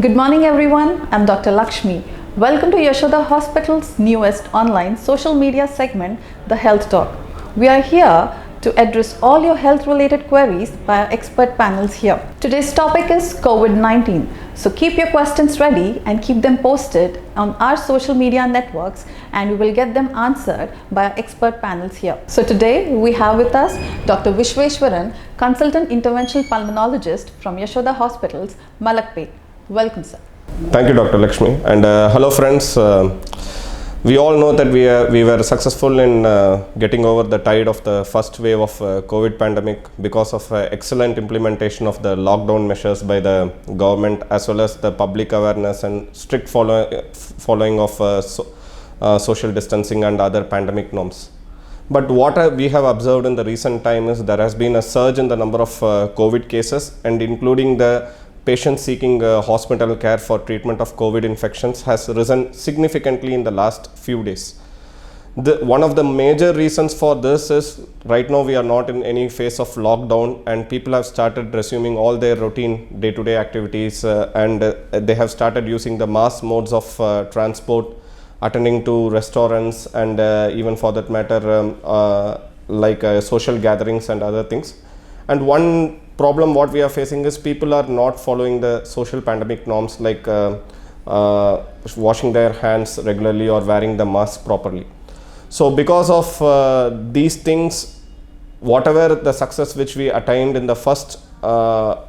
Good morning everyone, I'm Dr. Lakshmi. Welcome to Yashoda Hospital's newest online social media segment, The Health Talk. We are here to address all your health related queries by our expert panels here. Today's topic is COVID-19. So keep your questions ready and keep them posted on our social media networks and we will get them answered by our expert panels here. So today we have with us Dr. Vishweshwaran, Consultant Interventional Pulmonologist from Yashoda Hospitals, Malakpet. Welcome, sir. Thank you, Dr. Lakshmi. And hello, friends. We all know that we were successful in getting over the tide of the first wave of COVID pandemic because of excellent implementation of the lockdown measures by the government, as well as the public awareness and strict following of social distancing and other pandemic norms. But what we have observed in the recent time is there has been a surge in the number of COVID cases, and including the patients seeking hospital care for treatment of COVID infections has risen significantly in the last few days. One of the major reasons for this is right now we are not in any phase of lockdown and people have started resuming all their routine day-to-day activities and they have started using the mass modes of transport, attending to restaurants and even for that matter like social gatherings and other things. And one problem what we are facing is people are not following the social pandemic norms like washing their hands regularly or wearing the mask properly. So because of these things, whatever the success which we attained in the first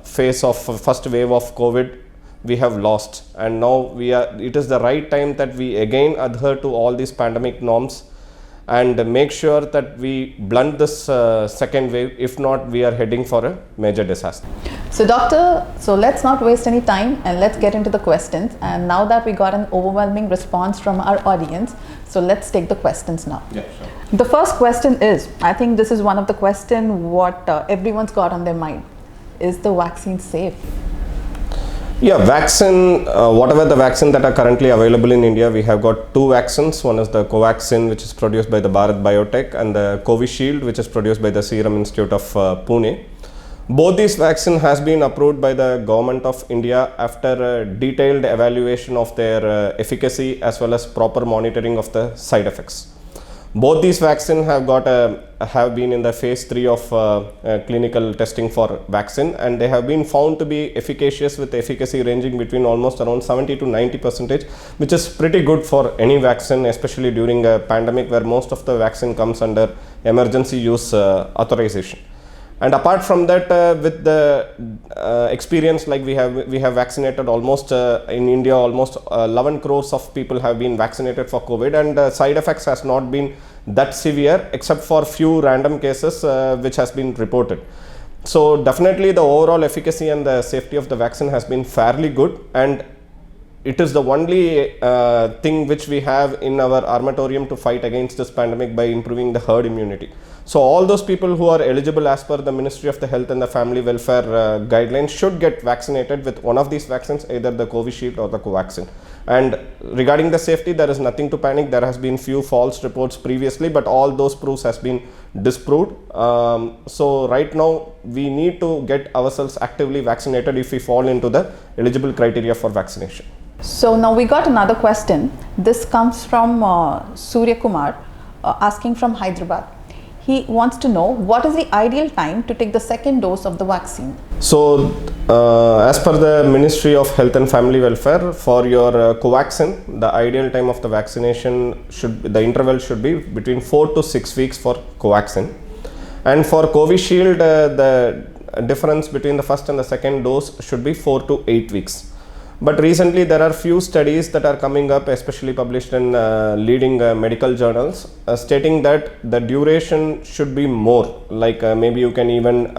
phase of first wave of COVID, we have lost, and now it is the right time that we again adhere to all these pandemic norms and make sure that we blunt this second wave. If not, we are heading for a major disaster. So doctor, let's not waste any time and let's get into the questions. And now that we got an overwhelming response from our audience, so let's take the questions now. Yeah, sure. The first question is, I think this is one of the questions what everyone's got on their mind. Is the vaccine safe? Yeah, vaccine, whatever the vaccine that are currently available in India, we have got two vaccines. One is the Covaxin, which is produced by the Bharat Biotech, and the Covishield, which is produced by the Serum Institute of Pune. Both these vaccines has been approved by the government of India after a detailed evaluation of their efficacy as well as proper monitoring of the side effects. Both these vaccines have been in the phase 3 of clinical testing for vaccine, and they have been found to be efficacious with efficacy ranging between almost around 70 to 90%, which is pretty good for any vaccine, especially during a pandemic where most of the vaccine comes under emergency use authorization. And apart from that, with the experience, like we have vaccinated almost in India, almost 11 crores of people have been vaccinated for COVID, and side effects has not been that severe except for few random cases which has been reported. So definitely the overall efficacy and the safety of the vaccine has been fairly good, and it is the only thing which we have in our armatorium to fight against this pandemic by improving the herd immunity. So all those people who are eligible as per the Ministry of the Health and the Family Welfare guidelines should get vaccinated with one of these vaccines, either the Covishield or the Covaxin. And regarding the safety, there is nothing to panic. There has been few false reports previously, but all those proofs has been disproved. So right now we need to get ourselves actively vaccinated if we fall into the eligible criteria for vaccination. So now we got another question. This comes from Surya Kumar asking from Hyderabad. He wants to know what is the ideal time to take the second dose of the vaccine. So as per the Ministry of Health and Family Welfare, for your Covaxin, the ideal time of the vaccination the interval should be between 4 to 6 weeks for Covaxin. And for Covishield, the difference between the first and the second dose should be 4 to 8 weeks. But recently there are few studies that are coming up, especially published in leading medical journals, stating that the duration should be more, like maybe you can even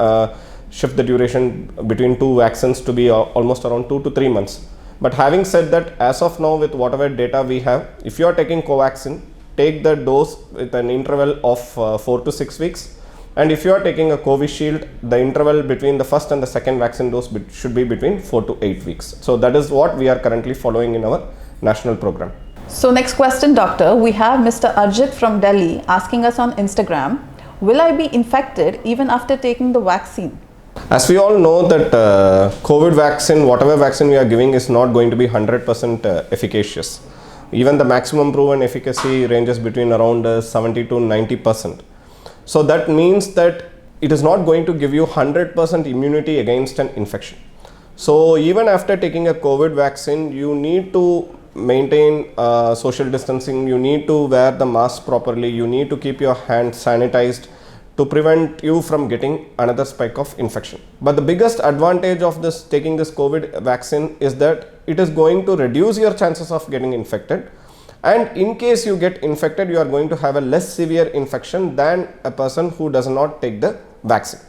shift the duration between two vaccines to be almost around 2 to 3 months. But having said that, as of now, with whatever data we have, if you are taking Covaxin, take the dose with an interval of 4 to 6 weeks. And if you are taking a Covishield, the interval between the first and the second vaccine dose should be between 4 to 8 weeks. So that is what we are currently following in our national program. So next question, doctor, we have Mr. Arjit from Delhi asking us on Instagram, will I be infected even after taking the vaccine? As we all know that COVID vaccine, whatever vaccine we are giving, is not going to be 100% efficacious. Even the maximum proven efficacy ranges between around 70 to 90%. So that means that it is not going to give you 100% immunity against an infection. So even after taking a COVID vaccine, you need to maintain social distancing, you need to wear the mask properly, you need to keep your hands sanitized to prevent you from getting another spike of infection. But the biggest advantage of this taking this COVID vaccine is that it is going to reduce your chances of getting infected, and in case you get infected, you are going to have a less severe infection than a person who does not take the vaccine.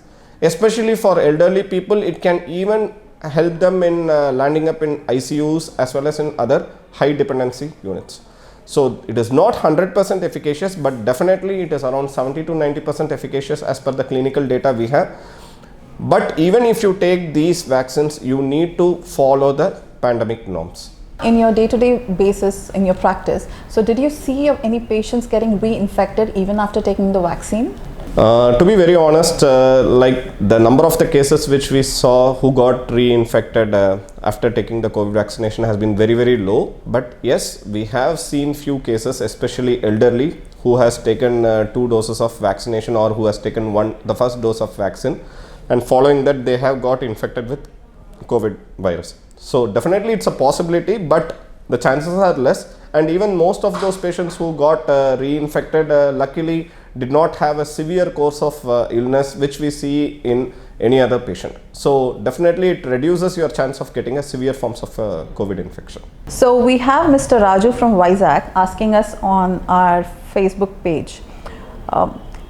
Especially for elderly people, it can even help them in landing up in ICUs as well as in other high dependency units. So it is not 100% efficacious, but definitely it is around 70 to 90% efficacious as per the clinical data we have. But even if you take these vaccines, you need to follow the pandemic norms. In your day-to-day basis, in your practice, so did you see any patients getting reinfected even after taking the vaccine? To be very honest, like the number of the cases which we saw who got reinfected after taking the COVID vaccination has been very, very low. But yes, we have seen few cases, especially elderly, who has taken 2 doses of vaccination or who has taken the first dose of vaccine, and following that they have got infected with COVID virus. So definitely it's a possibility, but the chances are less. And even most of those patients who got reinfected luckily did not have a severe course of illness which we see in any other patient. So definitely it reduces your chance of getting a severe forms of COVID infection. So we have Mr. Raju from Vizag asking us on our Facebook page,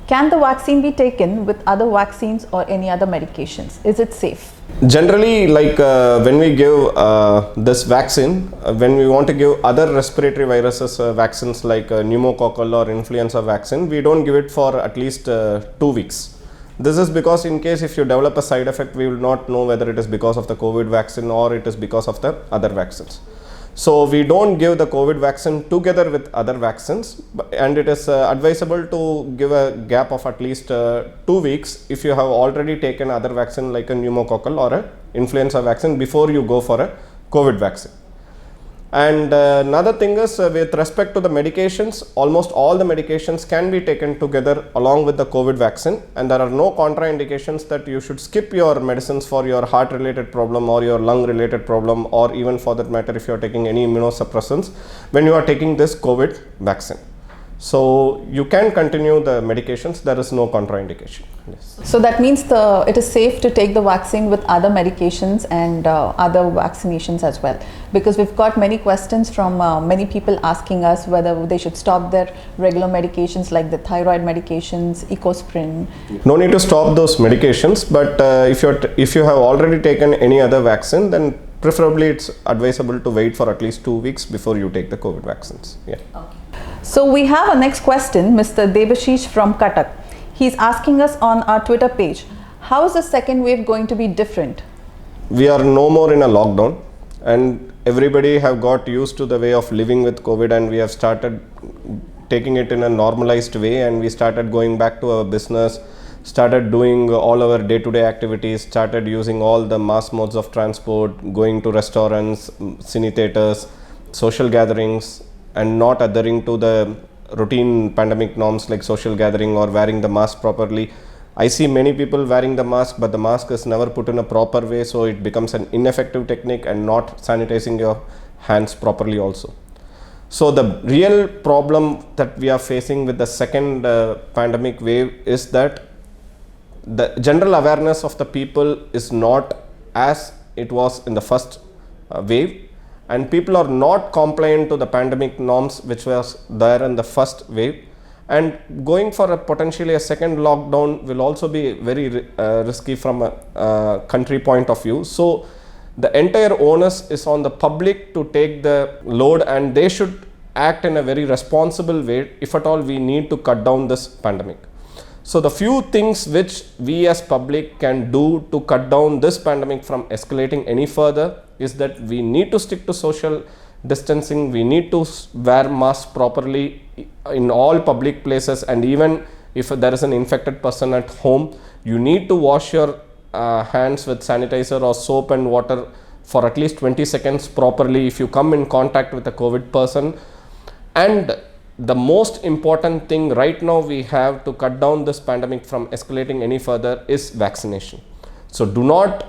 can the vaccine be taken with other vaccines or any other medications? Is it safe? Generally, like when we give this vaccine, when we want to give other respiratory viruses vaccines like pneumococcal or influenza vaccine, we don't give it for at least 2 weeks. This is because in case if you develop a side effect, we will not know whether it is because of the COVID vaccine or it is because of the other vaccines. So we don't give the COVID vaccine together with other vaccines, and it is advisable to give a gap of at least 2 weeks if you have already taken other vaccine like a pneumococcal or a influenza vaccine before you go for a COVID vaccine. And another thing is with respect to the medications, almost all the medications can be taken together along with the COVID vaccine, and there are no contraindications that you should skip your medicines for your heart related problem or your lung related problem, or even for that matter if you are taking any immunosuppressants when you are taking this COVID vaccine. So you can continue the medications, there is no contraindication. Yes. So that means it is safe to take the vaccine with other medications and other vaccinations as well, because we've got many questions from many people asking us whether they should stop their regular medications like the thyroid medications, Ecosprin. No need to stop those medications, but if you have already taken any other vaccine, then preferably it's advisable to wait for at least 2 weeks before you take the COVID vaccines. Yeah. Okay. So we have a next question, Mr. Debashish from Cuttack. He's asking us on our Twitter page, how is the second wave going to be different? We are no more in a lockdown, and everybody have got used to the way of living with COVID, and we have started taking it in a normalized way, and we started going back to our business, started doing all our day-to-day activities, started using all the mass modes of transport, going to restaurants, cine theaters, social gatherings, and not adhering to the routine pandemic norms like social gathering or wearing the mask properly. I see many people wearing the mask, but the mask is never put in a proper way, so it becomes an ineffective technique, and not sanitizing your hands properly also. So the real problem that we are facing with the second pandemic wave is that the general awareness of the people is not as it was in the first wave, and people are not compliant to the pandemic norms which was there in the first wave, and going for a potentially a second lockdown will also be very risky from a country point of view. So the entire onus is on the public to take the load, and they should act in a very responsible way if at all we need to cut down this pandemic. So the few things which we as public can do to cut down this pandemic from escalating any further is that we need to stick to social distancing, we need to wear masks properly in all public places, and even if there is an infected person at home, you need to wash your hands with sanitizer or soap and water for at least 20 seconds properly if you come in contact with a COVID person. And the most important thing right now we have to cut down this pandemic from escalating any further is vaccination. So do not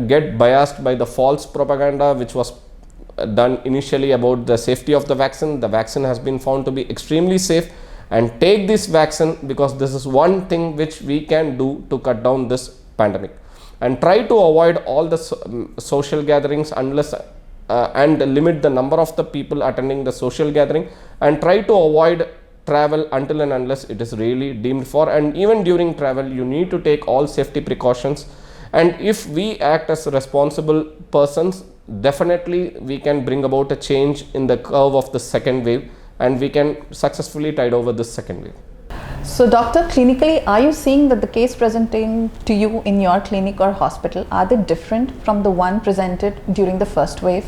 get biased by the false propaganda which was done initially about the safety of the vaccine. The vaccine has been found to be extremely safe, and take this vaccine because this is one thing which we can do to cut down this pandemic. And try to avoid all the social gatherings unless and limit the number of the people attending the social gathering, and try to avoid travel until and unless it is really deemed for. And even during travel you need to take all safety precautions, and if we act as responsible persons, definitely we can bring about a change in the curve of the second wave, and we can successfully tide over this second wave. So doctor, clinically, are you seeing that the case presenting to you in your clinic or hospital, are they different from the one presented during the first wave?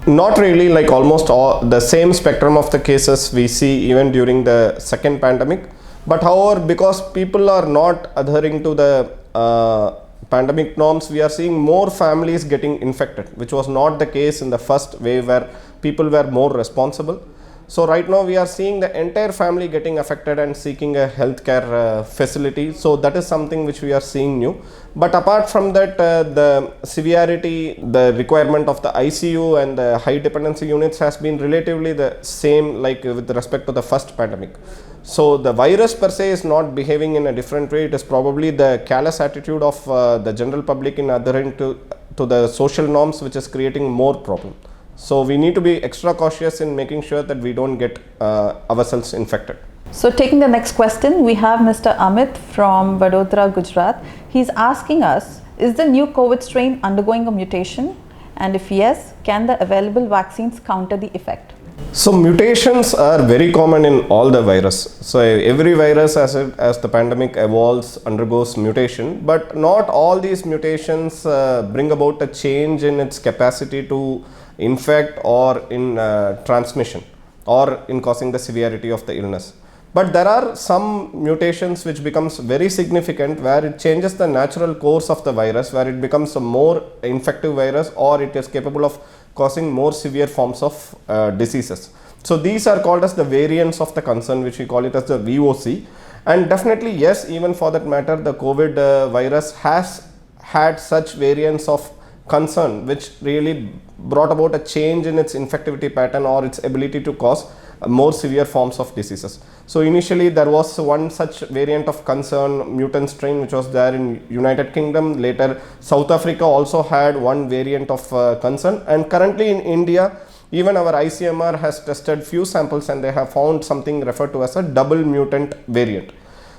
Not really, like almost all the same spectrum of the cases we see even during the second pandemic. But however, because people are not adhering to the pandemic norms, we are seeing more families getting infected, which was not the case in the first wave where people were more responsible. So right now we are seeing the entire family getting affected and seeking a healthcare facility. So that is something which we are seeing new. But apart from that, the severity, the requirement of the ICU and the high dependency units has been relatively the same, like with respect to the first pandemic. So the virus per se is not behaving in a different way. It is probably the callous attitude of the general public in adhering to the social norms which is creating more problem. So we need to be extra cautious in making sure that we don't get ourselves infected. So taking the next question, we have Mr. Amit from Vadodara, Gujarat. He's asking us, is the new COVID strain undergoing a mutation? And if yes, can the available vaccines counter the effect? So mutations are very common in all the virus. So every virus as the pandemic evolves undergoes mutation, but not all these mutations bring about a change in its capacity to infect or in transmission or in causing the severity of the illness. But there are some mutations which becomes very significant where it changes the natural course of the virus, where it becomes a more infective virus or it is capable of causing more severe forms of diseases. So these are called as the variants of the concern, which we call it as the VOC. And definitely yes, even for that matter, the COVID virus has had such variants of concern which really brought about a change in its infectivity pattern or its ability to cause more severe forms of diseases. So initially there was one such variant of concern, mutant strain, which was there in United Kingdom. Later South Africa also had one variant of concern, and currently in India even our ICMR has tested few samples and they have found something referred to as a double mutant variant.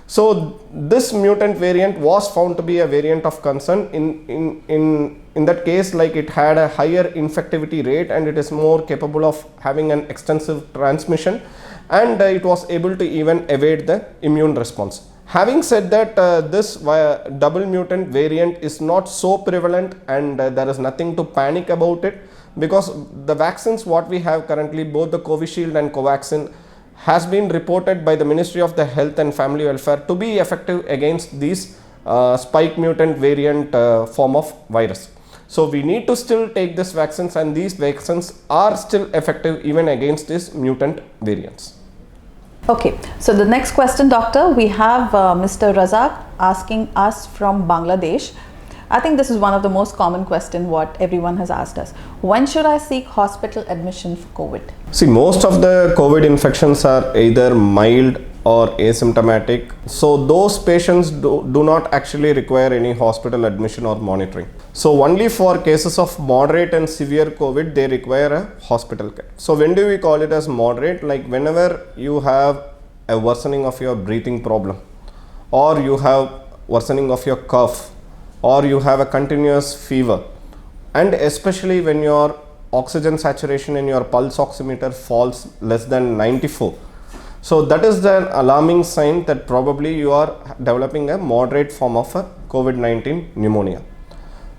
So this mutant variant was found to be a variant of concern. In that case, like, it had a higher infectivity rate and it is more capable of having an extensive transmission, and it was able to even evade the immune response. Having said that, this double mutant variant is not so prevalent, and there is nothing to panic about it, because the vaccines what we have currently, both the Covishield and Covaxin, has been reported by the Ministry of the Health and Family Welfare to be effective against these spike mutant variant form of virus. So we need to still take these vaccines, and these vaccines are still effective even against these mutant variants. Okay, so the next question, doctor, we have Mr. Razak asking us from Bangladesh. I think this is one of the most common questions what everyone has asked us. When should I seek hospital admission for COVID? See, most of the COVID infections are either mild or asymptomatic. So those patients do not actually require any hospital admission or monitoring. So only for cases of moderate and severe COVID, they require a hospital care. So when do we call it as moderate? Like whenever you have a worsening of your breathing problem, or you have worsening of your cough, or you have a continuous fever, and especially when your oxygen saturation in your pulse oximeter falls less than 94. So that is the alarming sign that probably you are developing a moderate form of a COVID-19 pneumonia.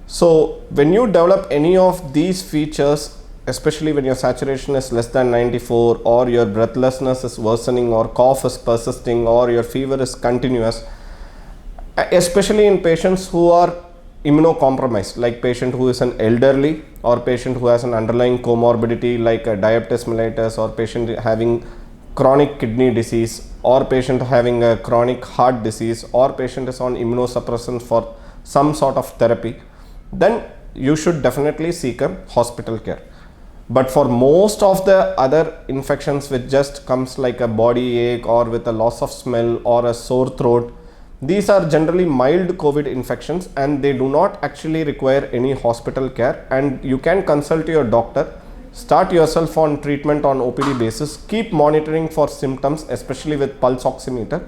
So when you develop any of these features, especially when your saturation is less than 94, or your breathlessness is worsening, or cough is persisting, or your fever is continuous, especially in patients who are immunocompromised, like patient who is an elderly or patient who has an underlying comorbidity like a diabetes mellitus, or patient having chronic kidney disease, or patient having a chronic heart disease, or patient is on immunosuppressants for some sort of therapy, then you should definitely seek a hospital care. But for most of the other infections which just comes like a body ache or with a loss of smell or a sore throat, these are generally mild COVID infections and they do not actually require any hospital care, and you can consult your doctor, start yourself on treatment on OPD basis, keep monitoring for symptoms, especially with pulse oximeter,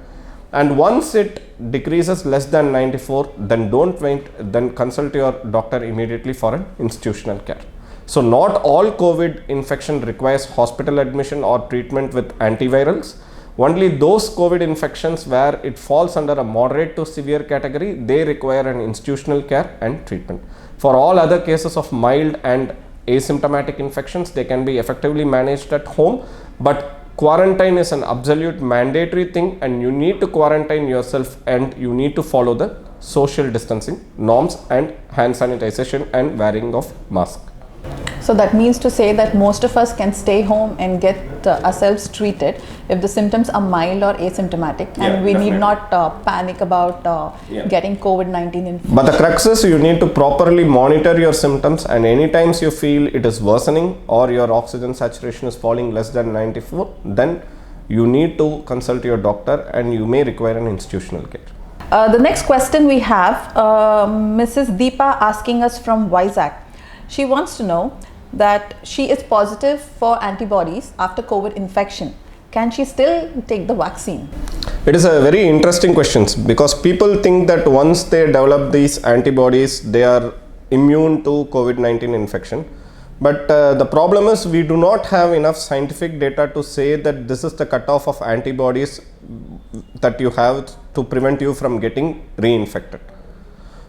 and once it decreases less than 94, then don't wait, then consult your doctor immediately for an institutional care. So not all COVID infection requires hospital admission or treatment with antivirals. Only those COVID infections where it falls under a moderate to severe category, they require an institutional care and treatment. For all other cases of mild and asymptomatic infections, they can be effectively managed at home, but quarantine is an absolute mandatory thing, and you need to quarantine yourself and you need to follow the social distancing norms and hand sanitization and wearing of mask. So that means to say that most of us can stay home and get ourselves treated if the symptoms are mild or asymptomatic, and we definitely need not panic about getting COVID-19 infection. But the crux is you need to properly monitor your symptoms, and any times you feel it is worsening or your oxygen saturation is falling less than 94, then you need to consult your doctor and you may require an institutional care. The next question we have, Mrs. Deepa asking us from Vizag. She wants to know that she is positive for antibodies after COVID infection. Can she still take the vaccine? It is a very interesting question, because people think that once they develop these antibodies, they are immune to COVID-19 infection. But the problem is we do not have enough scientific data to say that this is the cutoff of antibodies that you have to prevent you from getting reinfected.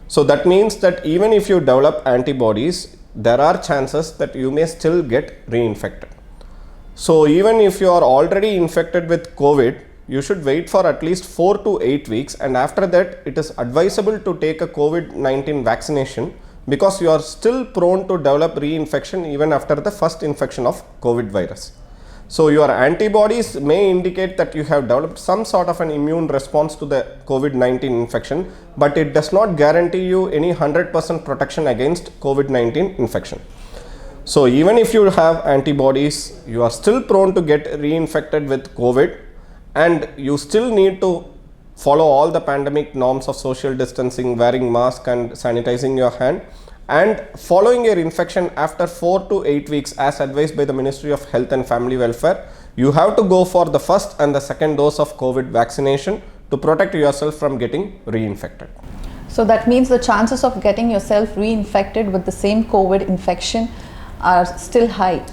So that means that even if you develop antibodies, there are chances that you may still get reinfected. So even if you are already infected with COVID, you should wait for at least 4 to 8 weeks, and after that it is advisable to take a COVID-19 vaccination, because you are still prone to develop reinfection even after the first infection of COVID virus. So your antibodies may indicate that you have developed some sort of an immune response to the COVID-19 infection, but it does not guarantee you any 100% protection against COVID-19 infection. So even if you have antibodies, you are still prone to get reinfected with COVID, and you still need to follow all the pandemic norms of social distancing, wearing mask and sanitizing your hand, and following your infection after 4 to 8 weeks as advised by the Ministry of Health and Family Welfare. You have to go for the first and the second dose of COVID vaccination to protect yourself from getting reinfected. So that means the chances of getting yourself reinfected with the same COVID infection are still high.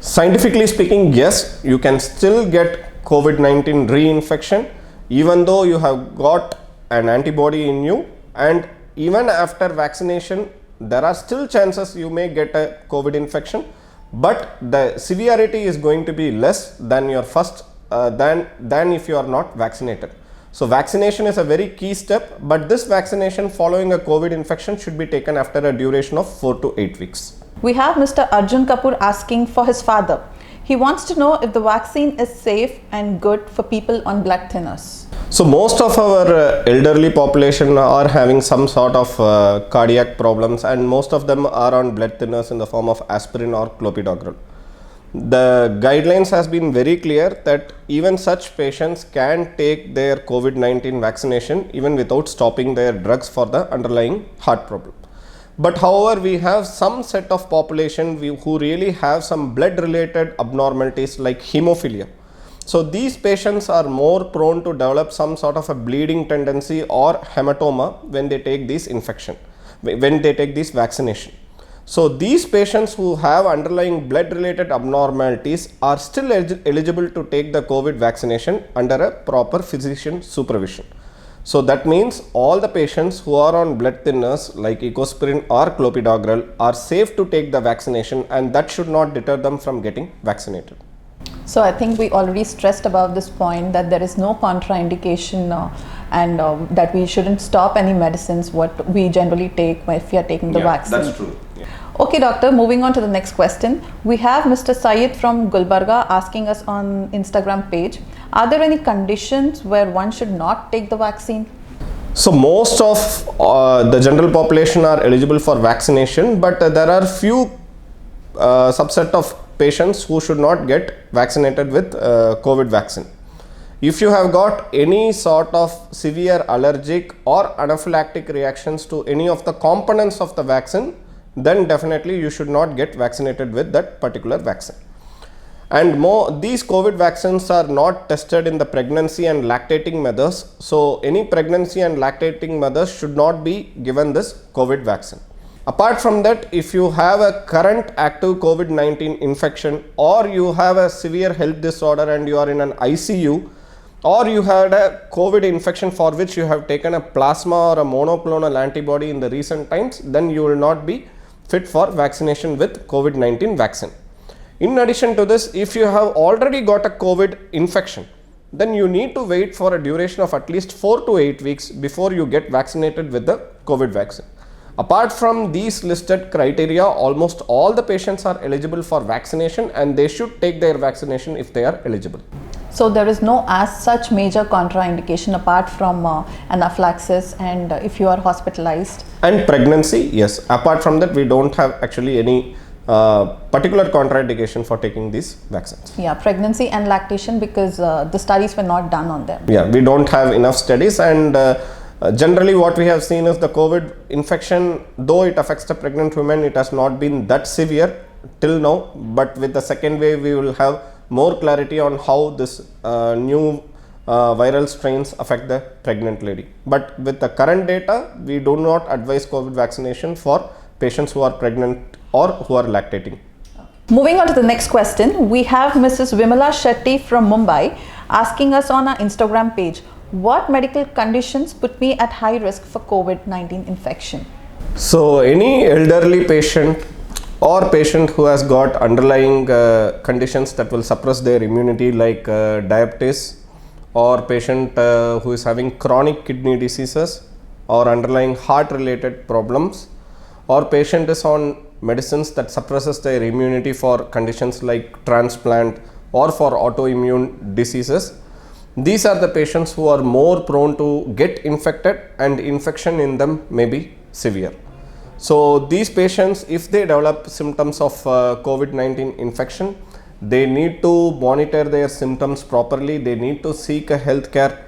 Scientifically speaking, yes, you can still get COVID-19 reinfection even though you have got an antibody in you, and even after vaccination there are still chances you may get a COVID infection, but the severity is going to be less than your first than if you are not vaccinated. So vaccination is a very key step, but this vaccination following a COVID infection should be taken after a duration of 4 to 8 weeks. We have Mr. Arjun Kapoor asking for his father. He wants to know if the vaccine is safe and good for people on blood thinners. So most of our elderly population are having some sort of cardiac problems, and most of them are on blood thinners in the form of aspirin or clopidogrel. The guidelines has been very clear that even such patients can take their COVID-19 vaccination even without stopping their drugs for the underlying heart problem. But however, we have some set of population who really have some blood related abnormalities like hemophilia. So these patients are more prone to develop some sort of a bleeding tendency or hematoma when they take this infection, when they take this vaccination. So these patients who have underlying blood related abnormalities are still eligible to take the COVID vaccination under a proper physician supervision. So that means all the patients who are on blood thinners like ecosprin or clopidogrel are safe to take the vaccination, and that should not deter them from getting vaccinated. So I think we already stressed about this point that there is no contraindication and that we shouldn't stop any medicines what we generally take if we are taking the vaccine. That's true. Yeah. Okay, doctor, moving on to the next question. We have Mr. Syed from Gulbarga asking us on Instagram page, are there any conditions where one should not take the vaccine? So most of the general population are eligible for vaccination, but there are few subset of patients who should not get vaccinated with COVID vaccine. If you have got any sort of severe allergic or anaphylactic reactions to any of the components of the vaccine, then definitely you should not get vaccinated with that particular vaccine. And these COVID vaccines are not tested in the pregnancy and lactating mothers. So any pregnancy and lactating mothers should not be given this COVID vaccine. Apart from that, if you have a current active COVID-19 infection, or you have a severe health disorder and you are in an ICU, or you had a COVID infection for which you have taken a plasma or a monoclonal antibody in the recent times, then you will not be fit for vaccination with COVID-19 vaccine. In addition to this, if you have already got a COVID infection, then you need to wait for a duration of at least 4 to 8 weeks before you get vaccinated with the COVID vaccine. Apart from these listed criteria, almost all the patients are eligible for vaccination, and they should take their vaccination if they are eligible. So there is no as such major contraindication apart from anaphylaxis and if you are hospitalized. And pregnancy, yes. Apart from that, we don't have actually any particular contraindication for taking these vaccines. Yeah, pregnancy and lactation, because the studies were not done on them. Yeah, we don't have enough studies, and generally what we have seen is the COVID infection, though it affects the pregnant women, it has not been that severe till now, but with the second wave we will have more clarity on how this new viral strains affect the pregnant lady. But with the current data, we do not advise COVID vaccination for patients who are pregnant or who are lactating. Moving on to the next question, we have Mrs. Vimala Shetty from Mumbai asking us on our Instagram page, what medical conditions put me at high risk for COVID-19 infection? So any elderly patient or patient who has got underlying conditions that will suppress their immunity, like diabetes, or patient who is having chronic kidney diseases or underlying heart related problems, or patient is on medicines that suppresses their immunity for conditions like transplant or for autoimmune diseases, these are the patients who are more prone to get infected, and infection in them may be severe. So these patients, if they develop symptoms of COVID-19 infection, they need to monitor their symptoms properly. They need to seek a healthcare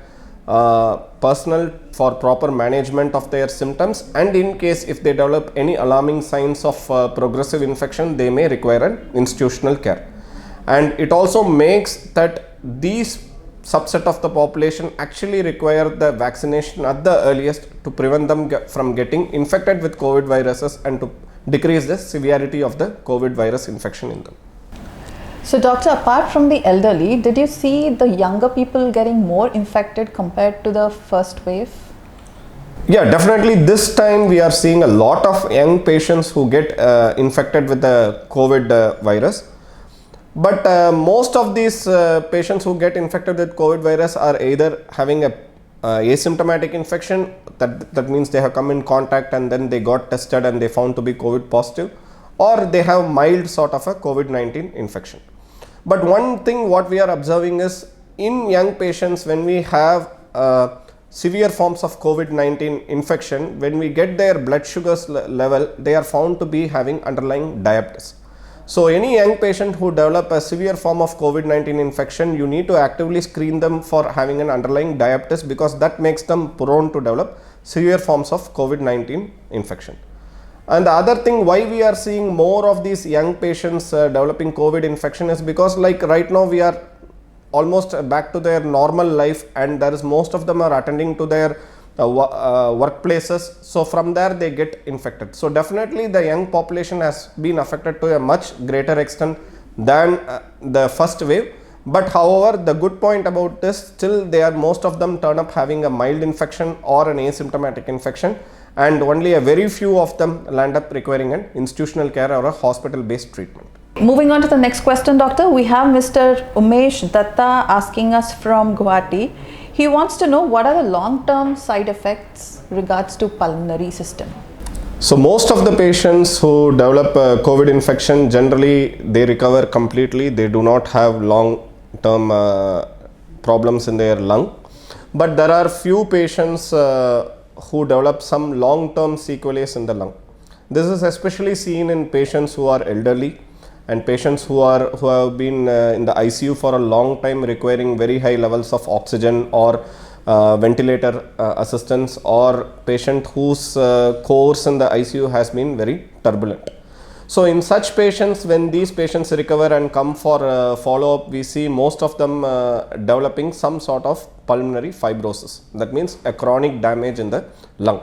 personnel for proper management of their symptoms, and in case if they develop any alarming signs of progressive infection, they may require an institutional care. And it also makes that these subset of the population actually require the vaccination at the earliest to prevent them from getting infected with COVID viruses and to decrease the severity of the COVID virus infection in them. So doctor, apart from the elderly, did you see the younger people getting more infected compared to the first wave? Yeah, definitely this time we are seeing a lot of young patients who get infected with the COVID virus. But most of these patients who get infected with COVID virus are either having a asymptomatic infection, that means they have come in contact and then they got tested and they found to be COVID positive, or they have mild sort of a COVID-19 infection. But one thing what we are observing is in young patients, when we have severe forms of COVID-19 infection, when we get their blood sugars level, they are found to be having underlying diabetes. So any young patient who develop a severe form of COVID-19 infection, you need to actively screen them for having an underlying diabetes, because that makes them prone to develop severe forms of COVID-19 infection. And the other thing why we are seeing more of these young patients developing COVID infection is because, like, right now we are almost back to their normal life, and there is most of them are attending to their workplaces, so from there they get infected. So definitely the young population has been affected to a much greater extent than the first wave. But however, the good point about this, still they are, most of them turn up having a mild infection or an asymptomatic infection, and only a very few of them land up requiring an institutional care or a hospital based treatment. Moving on to the next question, doctor, we have Mr. Umesh Datta asking us from Guwahati. He wants to know what are the long-term side effects regards to pulmonary system. So most of the patients who develop a COVID infection, generally they recover completely. They do not have long-term problems in their lung. But there are few patients who develop some long-term sequelae in the lung. This is especially seen in patients who are elderly and patients who have been in the ICU for a long time, requiring very high levels of oxygen or ventilator assistance, or patient whose course in the ICU has been very turbulent. So in such patients, when these patients recover and come for follow-up, we see most of them developing some sort of pulmonary fibrosis. That means a chronic damage in the lung.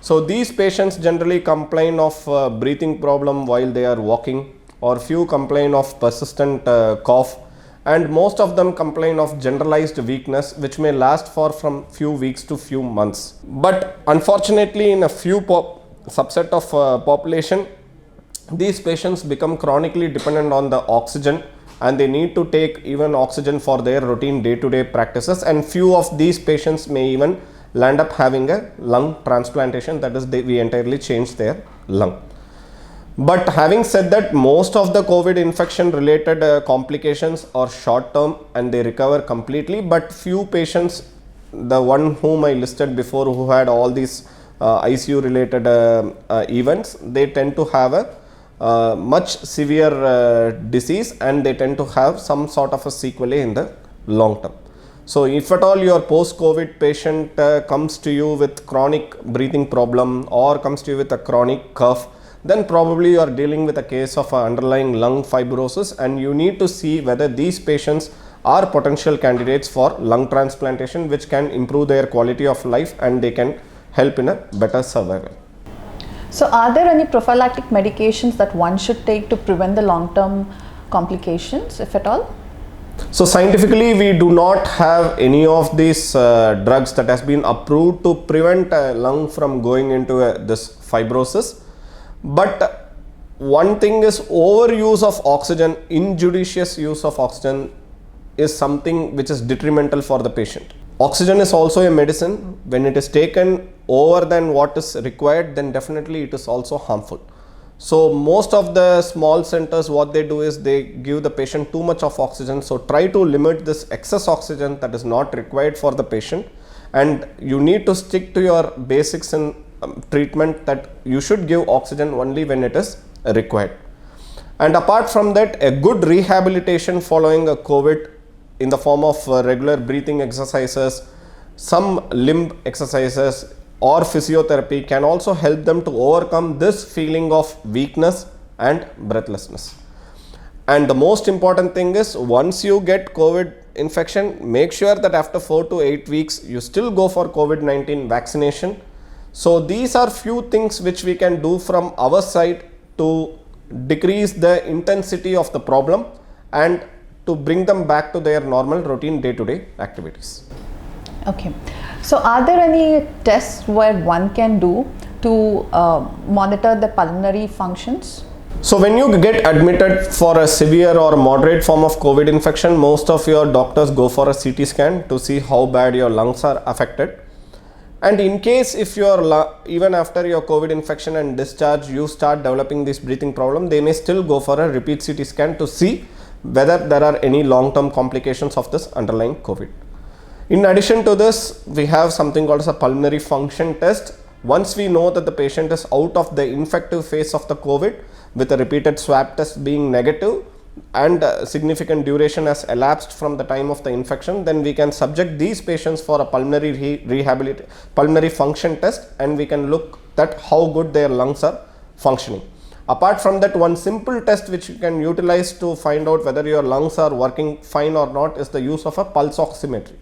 So these patients generally complain of breathing problem while they are walking, or few complain of persistent cough, and most of them complain of generalized weakness which may last for from few weeks to few months. But unfortunately, in a few subset of population, these patients become chronically dependent on the oxygen, and they need to take even oxygen for their routine day-to-day practices, and few of these patients may even land up having a lung transplantation, that is, we entirely change their lung. But having said that, most of the COVID infection related complications are short term and they recover completely, but few patients, the one whom I listed before, who had all these ICU related events, they tend to have a much severe disease, and they tend to have some sort of a sequelae in the long term. So if at all your post-COVID patient comes to you with chronic breathing problem or comes to you with a chronic cough, then probably you are dealing with a case of underlying lung fibrosis, and you need to see whether these patients are potential candidates for lung transplantation, which can improve their quality of life and they can help in a better survival. So are there any prophylactic medications that one should take to prevent the long-term complications, if at all? So scientifically, we do not have any of these drugs that has been approved to prevent a lung from going into this fibrosis. But one thing is, overuse of oxygen, injudicious use of oxygen is something which is detrimental for the patient. Oxygen is also a medicine. When it is taken over than what is required, then definitely it is also harmful. So most of the small centers, what they do is they give the patient too much of oxygen. So try to limit this excess oxygen that is not required for the patient, and you need to stick to your basics in treatment, that you should give oxygen only when it is required. And apart from that, a good rehabilitation following a COVID in the form of regular breathing exercises, some limb exercises or physiotherapy can also help them to overcome this feeling of weakness and breathlessness. And the most important thing is, once you get COVID infection, make sure that after 4 to 8 weeks you still go for COVID-19 vaccination. So these are few things which we can do from our side to decrease the intensity of the problem and to bring them back to their normal routine day-to-day activities. Okay. So are there any tests where one can do to monitor the pulmonary functions? So when you get admitted for a severe or moderate form of COVID infection, most of your doctors go for a CT scan to see how bad your lungs are affected. And in case if even after your COVID infection and discharge, you start developing this breathing problem, they may still go for a repeat CT scan to see whether there are any long-term complications of this underlying COVID. In addition to this, we have something called as a pulmonary function test. Once we know that the patient is out of the infective phase of the COVID, with a repeated swab test being negative and significant duration has elapsed from the time of the infection, then we can subject these patients for a pulmonary function test, and we can look at how good their lungs are functioning. Apart from that, one simple test which you can utilize to find out whether your lungs are working fine or not is the use of a pulse oximetry.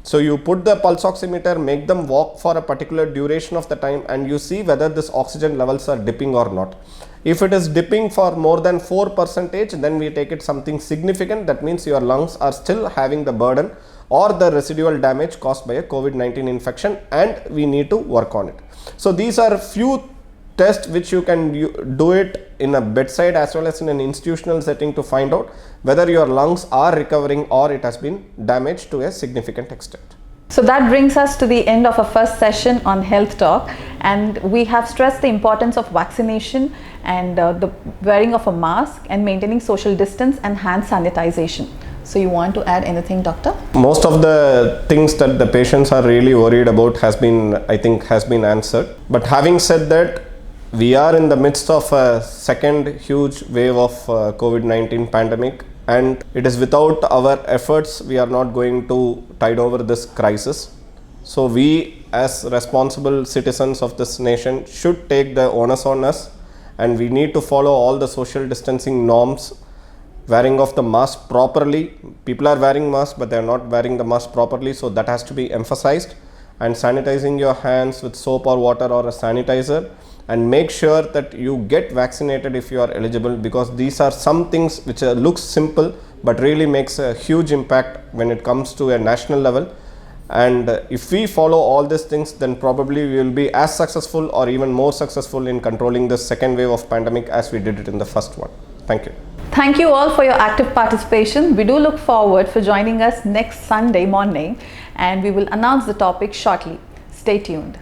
So you put the pulse oximeter, make them walk for a particular duration of the time, and you see whether this oxygen levels are dipping or not. If it is dipping for more than 4%, then we take it something significant. That means your lungs are still having the burden or the residual damage caused by a COVID-19 infection, and we need to work on it. So these are few tests which you can do it in a bedside as well as in an institutional setting to find out whether your lungs are recovering or it has been damaged to a significant extent. So that brings us to the end of our first session on Health Talk, and we have stressed the importance of vaccination and the wearing of a mask and maintaining social distance and hand sanitization. So you want to add anything, doctor? Most of the things that the patients are really worried about has been answered. But having said that, we are in the midst of a second huge wave of COVID-19 pandemic, and it is without our efforts we are not going to tide over this crisis. So we as responsible citizens of this nation should take the onus on us, and we need to follow all the social distancing norms, wearing of the mask properly. People are wearing masks, but they are not wearing the mask properly, so that has to be emphasized. And sanitizing your hands with soap or water or a sanitizer, and make sure that you get vaccinated if you are eligible, because these are some things which looks simple but really makes a huge impact when it comes to a national level. And if we follow all these things, then probably we will be as successful or even more successful in controlling the second wave of pandemic as we did it in the first one. Thank you. Thank you all for your active participation. We do look forward for joining us next Sunday morning, and we will announce the topic shortly. Stay tuned.